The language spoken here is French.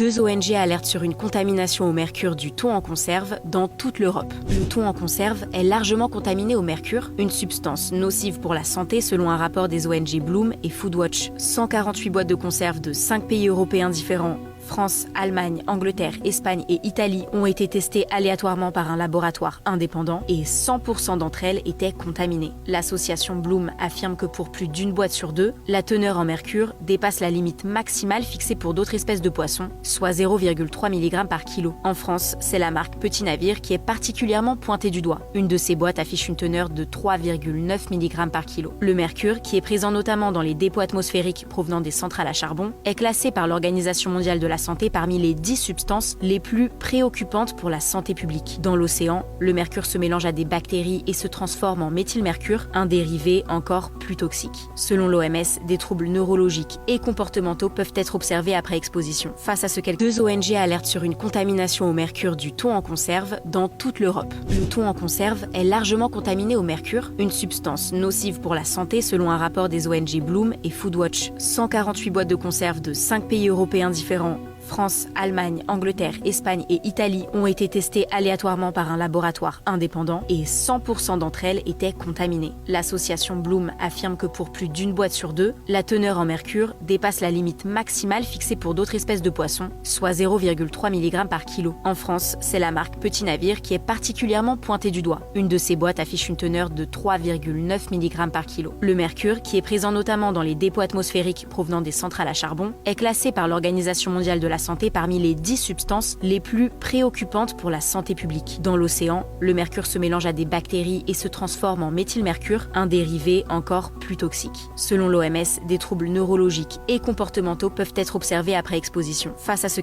Deux ONG alertent sur une contamination au mercure du thon en conserve dans toute l'Europe. Le thon en conserve est largement contaminé au mercure, une substance nocive pour la santé selon un rapport des ONG Bloom et Foodwatch. 148 boîtes de conserve de 5 pays européens différents, France, Allemagne, Angleterre, Espagne et Italie, ont été testées aléatoirement par un laboratoire indépendant et 100% d'entre elles étaient contaminées. L'association Bloom affirme que pour plus d'une boîte sur deux, la teneur en mercure dépasse la limite maximale fixée pour d'autres espèces de poissons, soit 0,3 mg par kilo. En France, c'est la marque Petit Navire qui est particulièrement pointée du doigt. Une de ces boîtes affiche une teneur de 3,9 mg par kilo. Le mercure, qui est présent notamment dans les dépôts atmosphériques provenant des centrales à charbon, est classé par l'Organisation mondiale de la santé parmi les 10 substances les plus préoccupantes pour la santé publique. Dans l'océan, le mercure se mélange à des bactéries et se transforme en méthylmercure, un dérivé encore plus toxique. Selon l'OMS, des troubles neurologiques et comportementaux peuvent être observés après exposition. Face à ce, deux ONG alertent sur une contamination au mercure du thon en conserve dans toute l'Europe. Le thon en conserve est largement contaminé au mercure, une substance nocive pour la santé selon un rapport des ONG Bloom et Foodwatch. 148 boîtes de conserve de 5 pays européens différents, France, Allemagne, Angleterre, Espagne et Italie, ont été testées aléatoirement par un laboratoire indépendant et 100% d'entre elles étaient contaminées. L'association Bloom affirme que pour plus d'une boîte sur deux, la teneur en mercure dépasse la limite maximale fixée pour d'autres espèces de poissons, soit 0,3 mg par kilo. En France, c'est la marque Petit Navire qui est particulièrement pointée du doigt. Une de ces boîtes affiche une teneur de 3,9 mg par kilo. Le mercure, qui est présent notamment dans les dépôts atmosphériques provenant des centrales à charbon, est classé par l'Organisation mondiale de la santé parmi les 10 substances les plus préoccupantes pour la santé publique. Dans l'océan, le mercure se mélange à des bactéries et se transforme en méthylmercure, un dérivé encore plus toxique. Selon l'OMS, des troubles neurologiques et comportementaux peuvent être observés après exposition. Face à ce